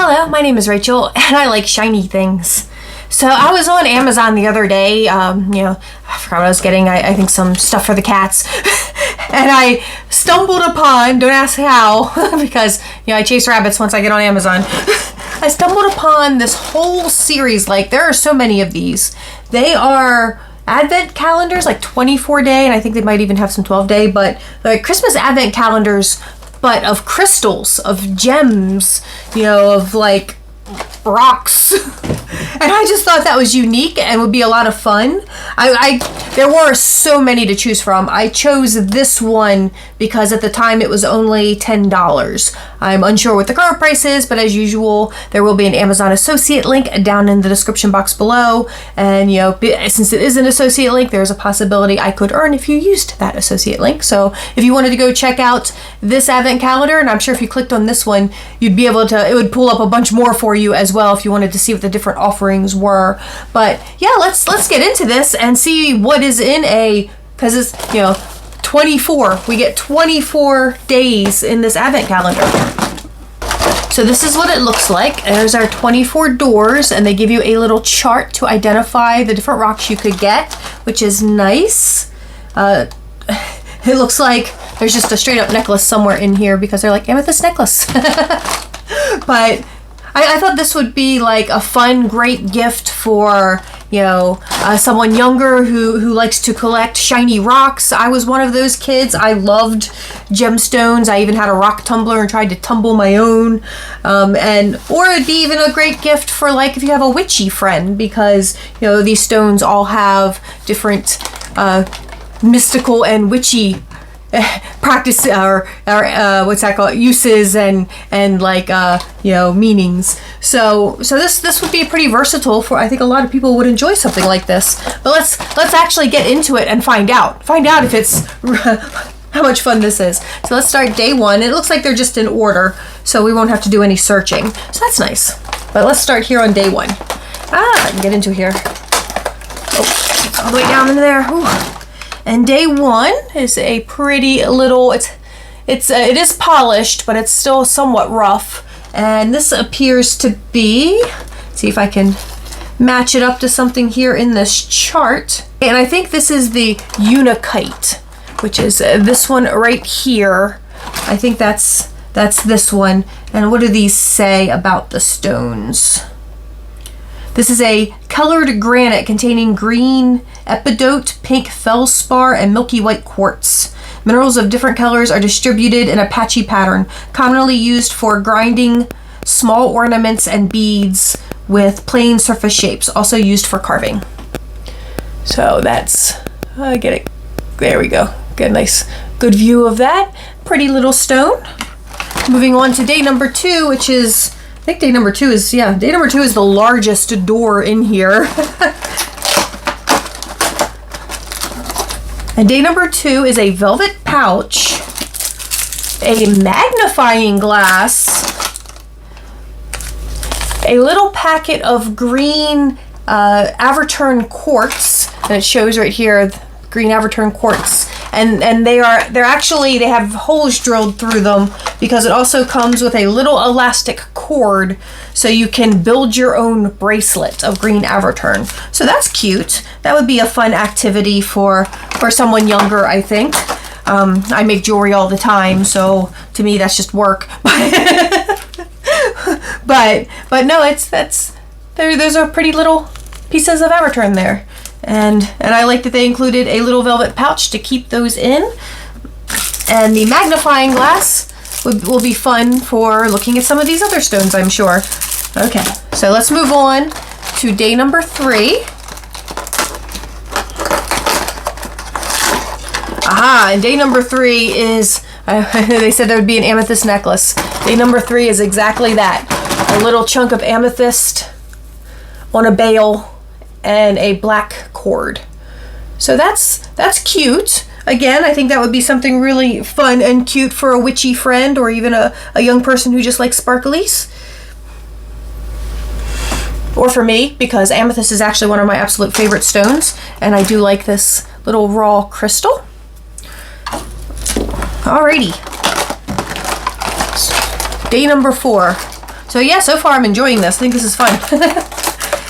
Hello, my name is Rachel, and I like shiny things. So I was on Amazon the other day, I forgot what I was getting, I think some stuff for the cats, and I stumbled upon, don't ask how, because, I chase rabbits once I get on Amazon. I stumbled upon this whole series, like, there are so many of these. They are advent calendars, like 24-day, and I think they might even have some 12-day, but like Christmas advent calendars, but of crystals, of gems, of like rocks. And I just thought that was unique and would be a lot of fun. There were so many to choose from. I chose this one because at the time it was only $10. I'm unsure what the current price is, but as usual, there will be an Amazon associate link down in the description box below. And since it is an associate link, there's a possibility I could earn if you used that associate link. So if you wanted to go check out this advent calendar, and I'm sure if you clicked on this one, you'd be able to, it would pull up a bunch more for you as well if you wanted to see what the different offerings were. But yeah, let's get into this and see what is in because it's 24. We get 24 days in this advent calendar. So this is what it looks like. There's our 24 doors, and they give you a little chart to identify the different rocks you could get, which is nice. It looks like there's just a straight up necklace somewhere in here because they're like amethyst necklace. But I thought this would be like a fun, great gift for, someone younger who likes to collect shiny rocks. I was one of those kids. I loved gemstones. I even had a rock tumbler and tried to tumble my own. Or it'd be even a great gift for like if you have a witchy friend, because, these stones all have different mystical and witchy practice or what's that called, uses and like meanings. So this would be pretty versatile for, I think a lot of people would enjoy something like this. But let's actually get into it and find out if it's how much fun this is. So let's start day one. It looks like they're just in order, so we won't have to do any searching, so that's nice. But let's start here on day one. I can get into here. Oh, all the way down into there. Ooh. And day one is a pretty little, it is polished, but it's still somewhat rough. And this appears to be, let's see if I can match it up to something here in this chart. And I think this is the Unikite, which is this one right here. I think that's this one. And what do these say about the stones? This is a colored granite containing green epidote, pink feldspar, and milky white quartz. Minerals of different colors are distributed in a patchy pattern, commonly used for grinding small ornaments and beads with plain surface shapes, also used for carving. So that's, get it, there we go. Get a nice, good view of that. Pretty little stone. Moving on to day number 2, which is, I think day number two is the largest door in here. And day number 2 is a velvet pouch, a magnifying glass, a little packet of green Averturn quartz, and it shows right here, green Averturn quartz. And they have holes drilled through them because it also comes with a little elastic cord so you can build your own bracelet of green Averturn. So that's cute. That would be a fun activity for someone younger, I think. I make jewelry all the time, so to me that's just work. but no, those are pretty little pieces of Averturn there. And I like that they included a little velvet pouch to keep those in. And the magnifying glass will be fun for looking at some of these other stones, I'm sure. Okay, so let's move on to day number 3. Aha, and day number 3 is, they said there would be an amethyst necklace. Day number 3 is exactly that. A little chunk of amethyst on a bail and a black cord. So that's cute. Again, I think that would be something really fun and cute for a witchy friend or even a young person who just likes sparklies. Or for me, because amethyst is actually one of my absolute favorite stones, and I do like this little raw crystal. Alrighty. Day number 4. So yeah, so far I'm enjoying this. I think this is fun.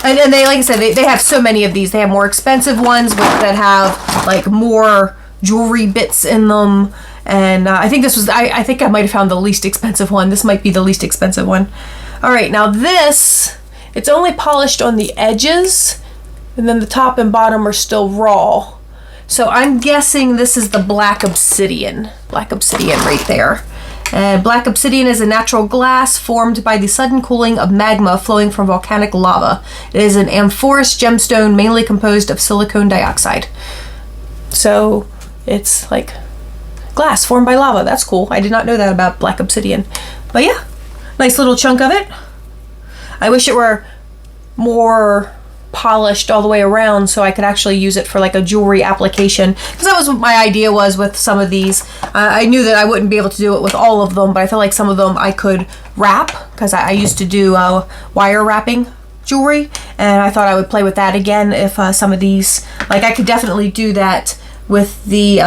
and they, like I said, they have so many of these. They have more expensive ones that have like more jewelry bits in them. And I think this was, I think I might have found the least expensive one. This might be the least expensive one. All right, now this, it's only polished on the edges, and then the top and bottom are still raw. So I'm guessing this is the black obsidian. Black obsidian right there. And black obsidian is a natural glass formed by the sudden cooling of magma flowing from volcanic lava. It is an amorphous gemstone mainly composed of silicon dioxide. So it's like glass formed by lava. That's cool. I did not know that about black obsidian. But yeah, nice little chunk of it. I wish it were more polished all the way around so I could actually use it for like a jewelry application, because that was what my idea was with some of these. I knew that I wouldn't be able to do it with all of them, but I feel like some of them I could wrap, because I used to do wire wrapping jewelry, and I thought I would play with that again if some of these, like I could definitely do that with the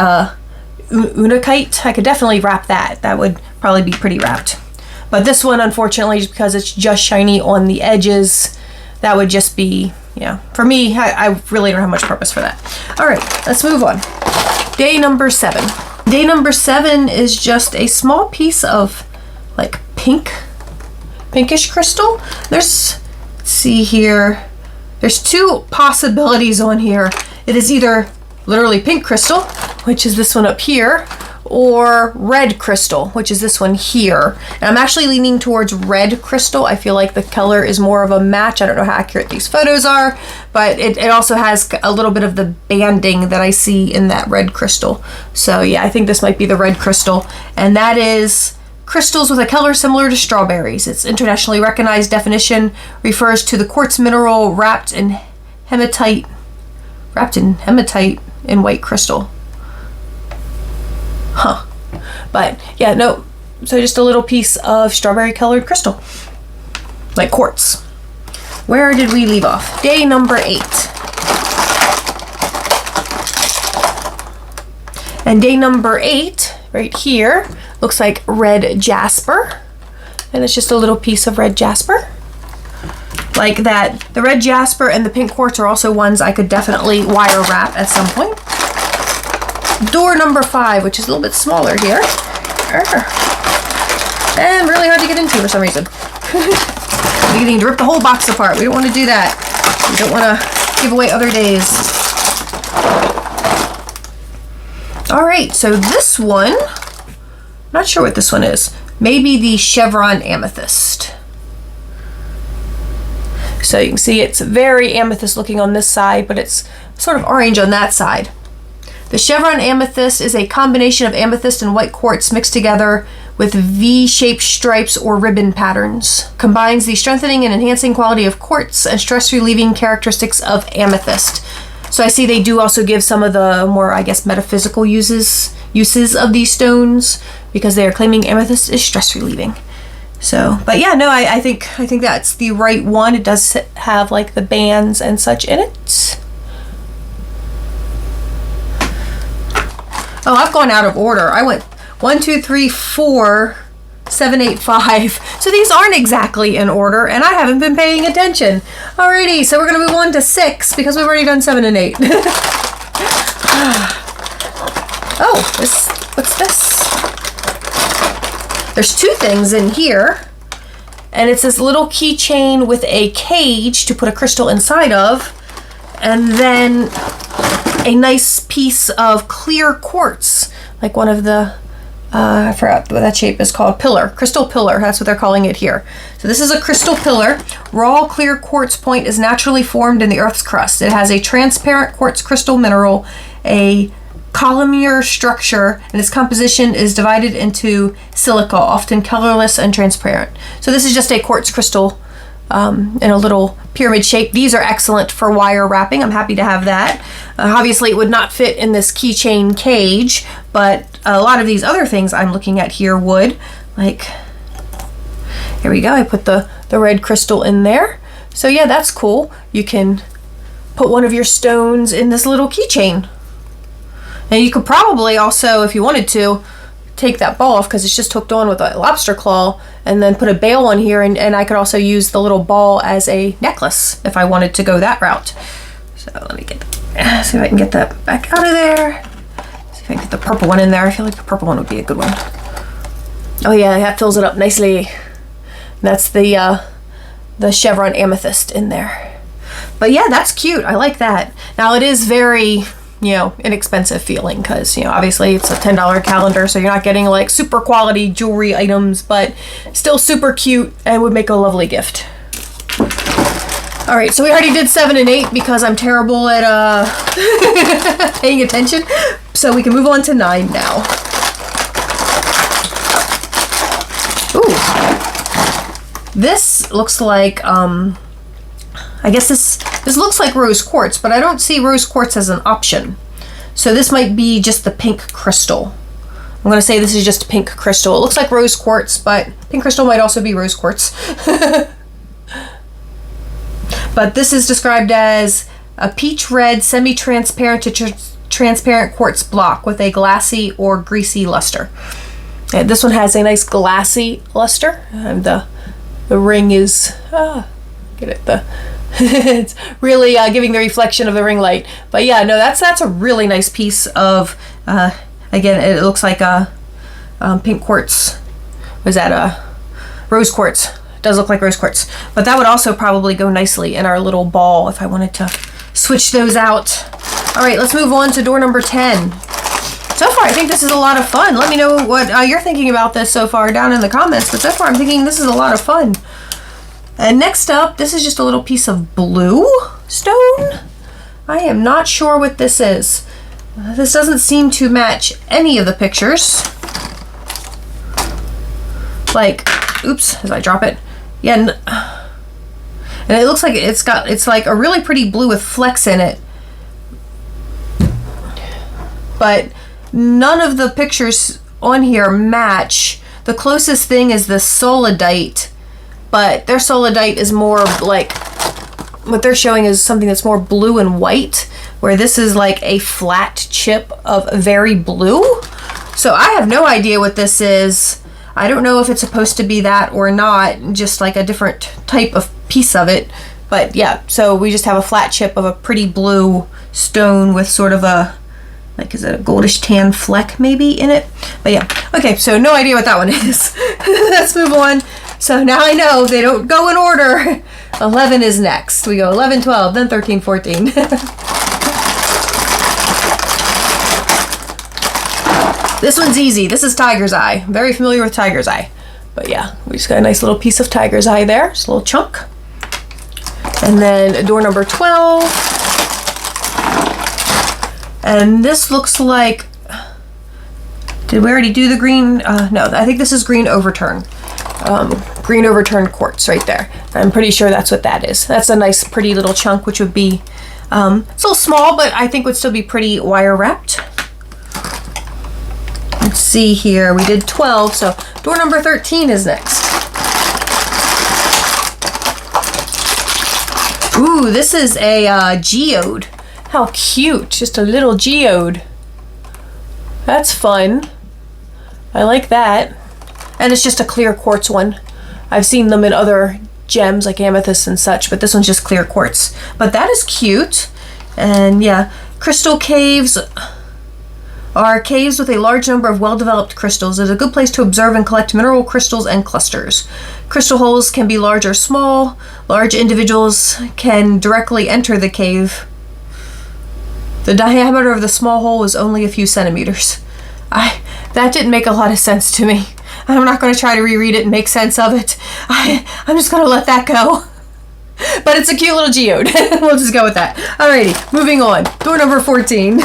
unakite. I could definitely wrap that. That would probably be pretty wrapped. But this one, unfortunately, just because it's just shiny on the edges, that would just be, yeah, for me, I really don't have much purpose for that. All right, let's move on. Day number 7. Day number 7 is just a small piece of like pinkish crystal. Let's see here. There's 2 possibilities on here. It is either literally pink crystal, which is this one up here, or red crystal, which is this one here. And I'm actually leaning towards red crystal. I feel like the color is more of a match. I don't know how accurate these photos are, but it also has a little bit of the banding that I see in that red crystal. So yeah, I think this might be the red crystal. And that is crystals with a color similar to strawberries. Its internationally recognized definition refers to the quartz mineral wrapped in hematite in white crystal. Huh. But yeah, no. So just a little piece of strawberry colored crystal, like quartz. Where did we leave off? Day number 8. And day number 8, right here, looks like red jasper. And it's just a little piece of red jasper. Like that. The red jasper and the pink quartz are also ones I could definitely wire wrap at some point. Door number 5, which is a little bit smaller here. And really hard to get into for some reason. We're getting to rip the whole box apart. We don't want to do that. We don't want to give away other days. Alright, so this one, not sure what this one is. Maybe the chevron amethyst. So you can see it's very amethyst looking on this side, but it's sort of orange on that side. The chevron amethyst is a combination of amethyst and white quartz mixed together with V-shaped stripes or ribbon patterns. Combines the strengthening and enhancing quality of quartz and stress-relieving characteristics of amethyst. So I see they do also give some of the more, I guess, metaphysical uses of these stones, because they are claiming amethyst is stress-relieving. So, but yeah, no, I think that's the right one. It does have like the bands and such in it. Oh, I've gone out of order. I went 1, 2, 3, 4, 7, 8, 5. So these aren't exactly in order, and I haven't been paying attention. Alrighty, so we're gonna move on to 6 because we've already done 7 and 8. Oh, what's this? There's 2 things in here, and it's this little keychain with a cage to put a crystal inside of, and then a nice piece of clear quartz, like one of the, I forgot what that shape is called, pillar, crystal pillar, that's what they're calling it here. So this is a crystal pillar. Raw clear quartz point is naturally formed in the Earth's crust. It has a transparent quartz crystal mineral, a columnar structure, and its composition is divided into silica, often colorless and transparent. So this is just a quartz crystal in a little pyramid shape. These are excellent for wire wrapping. I'm happy to have that. Obviously it would not fit in this keychain cage, but a lot of these other things I'm looking at here would. Like, here we go, I put the red crystal in there. So yeah, that's cool. You can put one of your stones in this little keychain. And you could probably also, if you wanted to, take that ball off because it's just hooked on with a lobster claw, and then put a bail on here, and I could also use the little ball as a necklace if I wanted to go that route. So let me see if I can get that back out of there. See if I can get the purple one in there. I feel like the purple one would be a good one. Oh yeah, that fills it up nicely. That's the chevron amethyst in there. But yeah, that's cute. I like that. Now it is very, you know, inexpensive feeling because, you know, obviously it's a $10 calendar, so you're not getting like super quality jewelry items, but still super cute and would make a lovely gift. All right, so we already did 7 and 8 because I'm terrible at paying attention. So we can move on to 9 now. Ooh, this looks like I guess this looks like rose quartz, but I don't see rose quartz as an option. So this might be just the pink crystal. I'm going to say this is just pink crystal. It looks like rose quartz, but pink crystal might also be rose quartz. But this is described as a peach red semi-transparent to transparent quartz block with a glassy or greasy luster. And this one has a nice glassy luster, and the ring is get it, it's really giving the reflection of the ring light. But yeah, no, that's a really nice piece of again, it looks like a pink quartz. Was that a rose quartz? It does look like rose quartz, but that would also probably go nicely in our little ball if I wanted to switch those out. All right, let's move on to door number 10. So far, I think this is a lot of fun. Let me know what you're thinking about this so far down in the comments, but so far I'm thinking this is a lot of fun. And next up, this is just a little piece of blue stone. I am not sure what this is. This doesn't seem to match any of the pictures. Like, oops, as I drop it. Yeah, and it looks like it's like a really pretty blue with flecks in it. But none of the pictures on here match. The closest thing is the solidite, but their solidite is more like, what they're showing is something that's more blue and white, where this is like a flat chip of very blue. So I have no idea what this is. I don't know if it's supposed to be that or not, just like a different type of piece of it. But yeah, so we just have a flat chip of a pretty blue stone with sort of a, like, is it a goldish tan fleck maybe in it? But yeah, okay, so no idea what that one is. Let's move on. So now I know they don't go in order. 11 is next. We go 11, 12, then 13, 14. This one's easy. This is tiger's eye. I'm very familiar with tiger's eye. But yeah, we just got a nice little piece of tiger's eye there. Just a little chunk. And then door number 12. And this looks like, did we already do the green? No, I think this is green overturn. Green overturned quartz right there. I'm pretty sure that's what that is. That's a nice pretty little chunk, which would be it's a little small, but I think would still be pretty wire wrapped. Let's see here, we did 12, so door number 13 is next. Ooh, this is a geode. How cute, just a little geode. That's fun. I like that. And it's just a clear quartz one. I've seen them in other gems like amethyst and such, but this one's just clear quartz. But that is cute. And yeah, crystal caves are caves with a large number of well-developed crystals. It's a good place to observe and collect mineral crystals and clusters. Crystal holes can be large or small. Large individuals can directly enter the cave. The diameter of the small hole is only a few centimeters. That didn't make a lot of sense to me. I'm not going to try to reread it and make sense of it. I'm just going to let that go. But it's a cute little geode. We'll just go with that. Alrighty, moving on. Door number 14.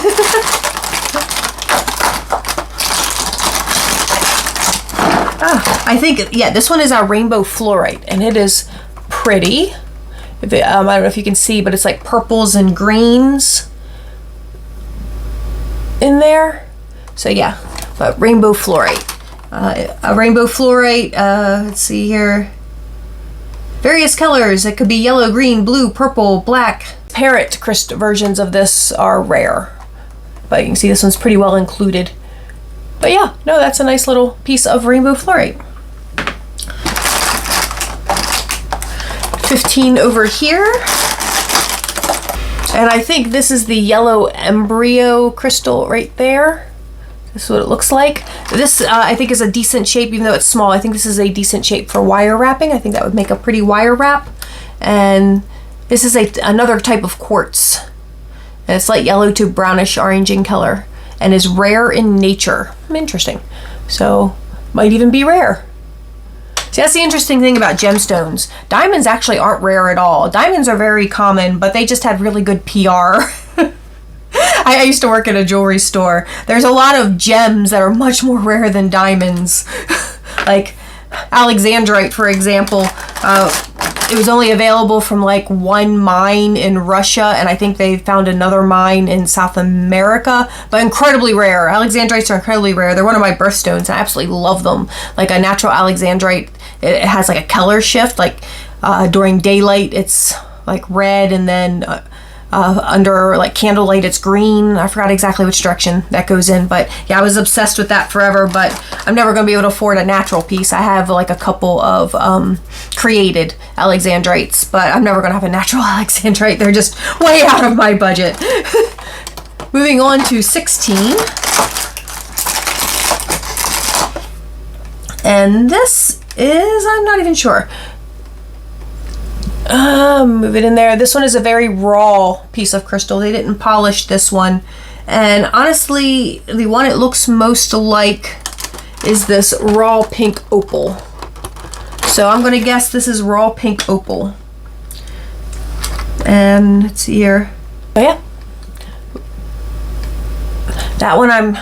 I think, yeah, this one is our rainbow fluorite, and it is pretty. I don't know if you can see, but it's like purples and greens in there. So yeah, but rainbow fluorite. A rainbow fluorite, let's see here. Various colors. It could be yellow, green, blue, purple, black. Parrot crystal versions of this are rare, but you can see this one's pretty well included. But yeah, no, that's a nice little piece of rainbow fluorite. 15 over here. And I think this is the yellow embryo crystal right there. This is what it looks like. This I think is a decent shape, even though it's small. I think this is a decent shape for wire wrapping. I think that would make a pretty wire wrap. And this is another type of quartz. And it's light yellow to brownish orange in color and is rare in nature. Interesting. So might even be rare. See, that's the interesting thing about gemstones. Diamonds actually aren't rare at all. Diamonds are very common, but they just have really good PR. I used to work at a jewelry store. There's a lot of gems that are much more rare than diamonds. Like Alexandrite, for example. It was only available from like one mine in Russia, and I think they found another mine in South America, but incredibly rare. Alexandrites are incredibly rare. They're one of my birthstones. I absolutely love them. Like a natural Alexandrite, it has like a color shift. Like during daylight, it's like red, and then under like candlelight, it's green. I forgot exactly which direction that goes in, but yeah, I was obsessed with that forever, but I'm never going to be able to afford a natural piece. I have like a couple of created Alexandrites, but I'm never going to have a natural Alexandrite. They're just way out of my budget. Moving on to 16. And this is, I'm not even sure. Move it in there. This one is a very raw piece of crystal. They didn't polish this one. And honestly, the one it looks most like is this raw pink opal. So I'm going to guess this is raw pink opal. And let's see here. Oh yeah. That one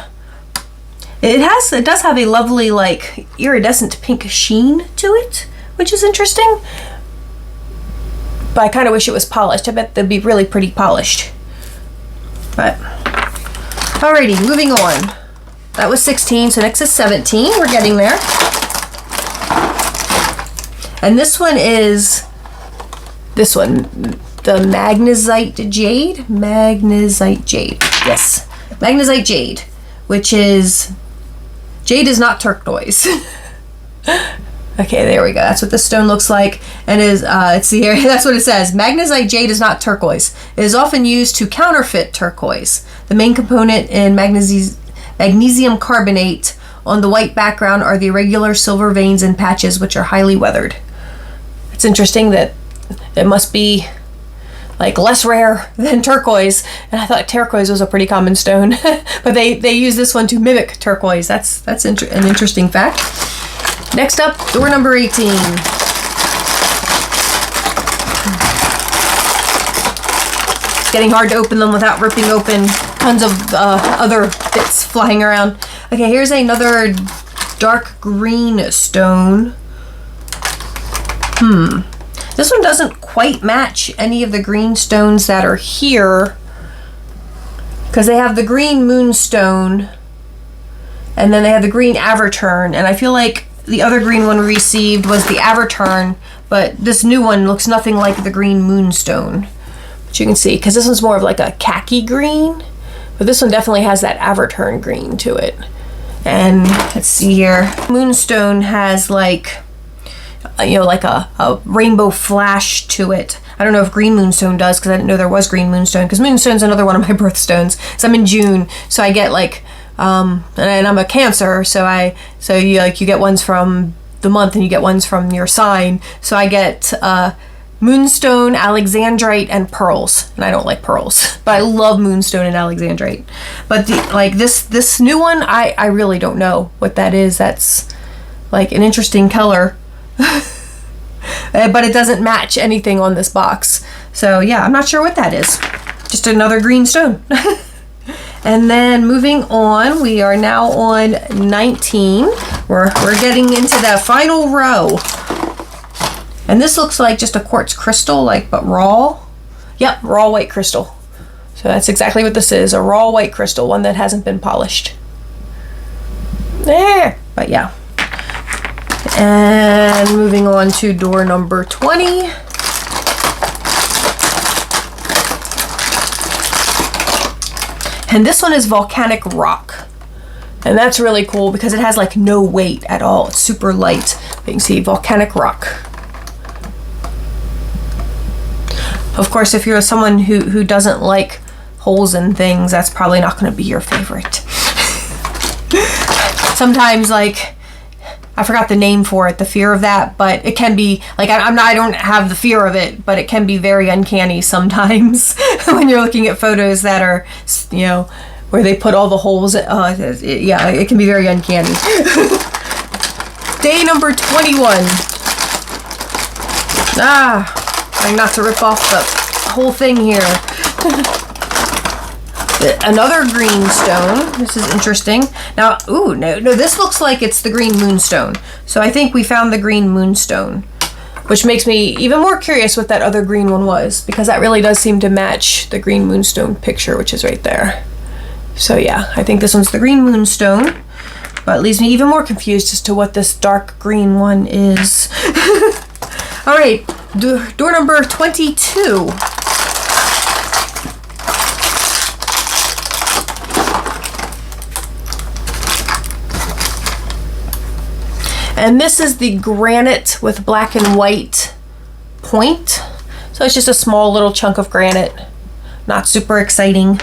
it does have a lovely like iridescent pink sheen to it, which is interesting. But I kind of wish it was polished. I bet they'd be really pretty polished. But, alrighty, moving on. That was 16, so next is 17. We're getting there. And this one is, the Magnesite Jade. Magnesite Jade, yes. Magnesite Jade, which is, jade is not turquoise. Okay, there we go. That's what the stone looks like. And let's see here. That's what it says. Magnesite jade is not turquoise. It is often used to counterfeit turquoise. The main component in magnesium carbonate on the white background are the irregular silver veins and patches, which are highly weathered. It's interesting that it must be like less rare than turquoise. And I thought turquoise was a pretty common stone. But they use this one to mimic turquoise. That's an interesting fact. Next up, door number 18. It's getting hard to open them without ripping open tons of other bits flying around. Okay, here's another dark green stone. This one doesn't quite match any of the green stones that are here, because they have the green moonstone and then they have the green averturn, and I feel like the other green one we received was the averturn, but this new one looks nothing like the green moonstone. But you can see, because this one's more of like a khaki green, but this one definitely has that averturn green to it. And let's see here. Moonstone has like, like a rainbow flash to it. I don't know if green moonstone does, because I didn't know there was green moonstone, because moonstone's another one of my birthstones. So I'm in June, so I get like, and I'm a Cancer, so you get ones from the month and you get ones from your sign. So I get moonstone, alexandrite, and pearls. And I don't like pearls, but I love moonstone and alexandrite. But this new one, I really don't know what that is. That's like an interesting color, but it doesn't match anything on this box. So yeah, I'm not sure what that is. Just another green stone. And then moving on, we are now on 19. We're getting into the final row. And this looks like just a quartz crystal, but raw. Yep, raw white crystal. So that's exactly what this is, a raw white crystal, one that hasn't been polished. There, but yeah. And moving on to door number 20. And this one is volcanic rock. And that's really cool because it has like no weight at all. It's super light. You can see volcanic rock. Of course, if you're someone who doesn't like holes in things, that's probably not going to be your favorite. Sometimes, like, I forgot the name for it, the fear of that, but it can be like, I don't have the fear of it, but it can be very uncanny sometimes when you're looking at photos that are, you know, where they put all the holes. Yeah, it can be very uncanny. Day number 21. Trying not to rip off the whole thing here. Another green stone. This is interesting. Now, ooh, no, this looks like it's the green moonstone. So I think we found the green moonstone, which makes me even more curious what that other green one was, because that really does seem to match the green moonstone picture, which is right there. So yeah, I think this one's the green moonstone, but it leaves me even more confused as to what this dark green one is. All right, door number 22. And this is the granite with black and white point. So it's just a small little chunk of granite. Not super exciting.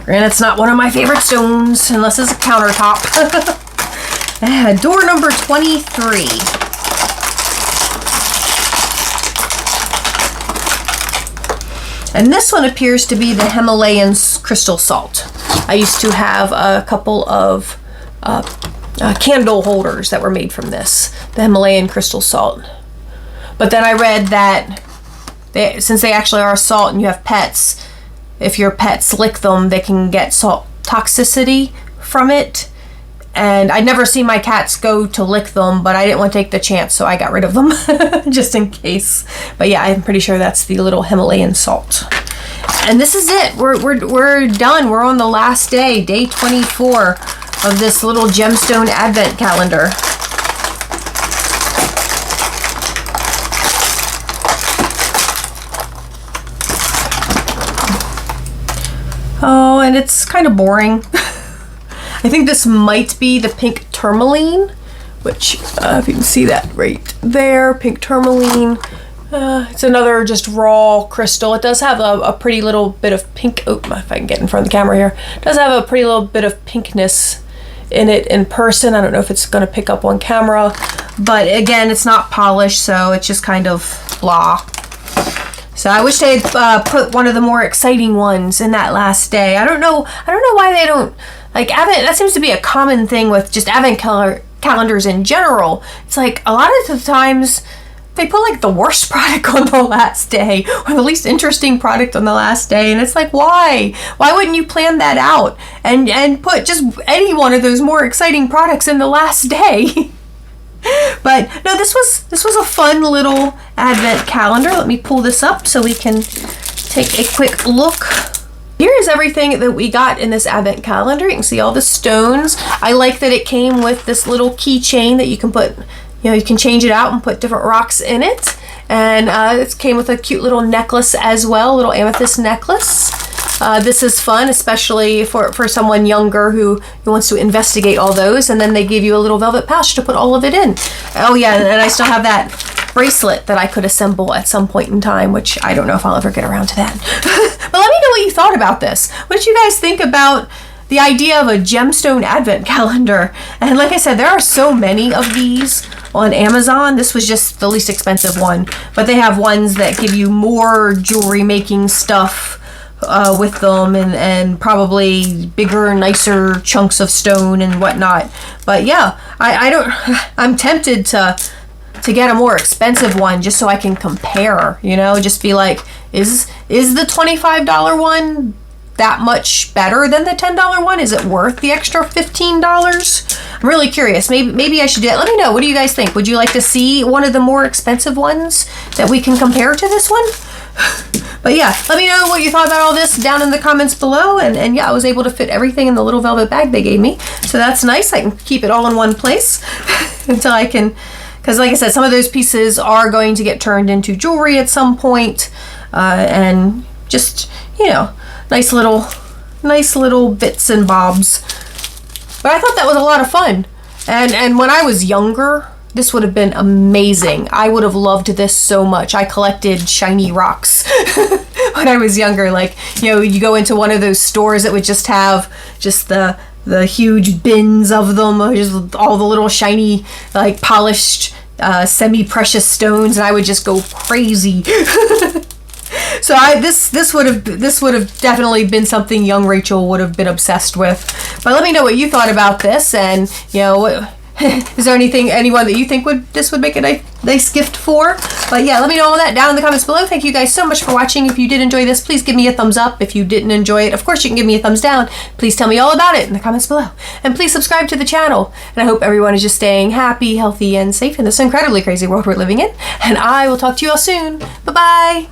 Granite's not one of my favorite stones unless it's a countertop. Door number 23. And this one appears to be the Himalayan crystal salt. I used to have a couple of candle holders that were made from this, the Himalayan crystal salt. But then I read that since they actually are salt and you have pets, if your pets lick them, they can get salt toxicity from it. And I'd never seen my cats go to lick them, but I didn't want to take the chance, so I got rid of them just in case. But yeah, I'm pretty sure that's the little Himalayan salt. And this is it. We're done. We're on the last day, day 24 of this little gemstone advent calendar. Oh, and it's kind of boring. I think this might be the pink tourmaline, which if you can see that right there, pink tourmaline. It's another just raw crystal. It does have a pretty little bit of pink. Oh, if I can get in front of the camera here. It does have a pretty little bit of pinkness in it in person. I don't know if it's going to pick up on camera, but again, it's not polished, so it's just kind of blah. So I wish they'd put one of the more exciting ones in that last day. I don't know why they don't, like, advent. That seems to be a common thing with just advent calendars in general. It's like a lot of the times they put like the worst product on the last day or the least interesting product on the last day, and it's like, why wouldn't you plan that out and put just any one of those more exciting products in the last day? But no, this was a fun little advent calendar. Let me pull this up so we can take a quick look. Here is everything that we got in this advent calendar. You can see all the stones. I like that it came with this little keychain that you can put, you know, you can change it out and put different rocks in it. And it came with a cute little necklace as well, a little amethyst necklace. This is fun, especially for someone younger who wants to investigate all those. And then they give you a little velvet pouch to put all of it in. Oh yeah, and I still have that bracelet that I could assemble at some point in time, which I don't know if I'll ever get around to that. But let me know what you thought about this. What did you guys think about the idea of a gemstone advent calendar? And like I said, there are so many of these on Amazon. This was just the least expensive one, but they have ones that give you more jewelry making stuff with them, and probably bigger, nicer chunks of stone and whatnot. But yeah, I'm tempted to get a more expensive one just so I can compare, you know, just be like, is the $25 one that much better than the $10 one? Is it worth the extra $15? I'm really curious. Maybe I should do that. Let me know. What do you guys think? Would you like to see one of the more expensive ones that we can compare to this one? But yeah, let me know what you thought about all this down in the comments below. And yeah, I was able to fit everything in the little velvet bag they gave me. So that's nice. I can keep it all in one place until I can, because like I said, some of those pieces are going to get turned into jewelry at some point. And just, you know, nice little bits and bobs. But I thought that was a lot of fun. And when I was younger, this would have been amazing. I would have loved this so much. I collected shiny rocks when I was younger. Like, you know, you go into one of those stores that would just have just the huge bins of them, just all the little shiny, like polished, semi-precious stones, and I would just go crazy. So this would have definitely been something young Rachel would have been obsessed with. But let me know what you thought about this, and you know, is there anyone that you think this would make a nice gift for? But yeah, let me know all that down in the comments below. Thank you guys so much for watching. If you did enjoy this, please give me a thumbs up. If you didn't enjoy it, of course you can give me a thumbs down. Please tell me all about it in the comments below. And please subscribe to the channel. And I hope everyone is just staying happy, healthy, and safe in this incredibly crazy world we're living in. And I will talk to you all soon. Bye-bye.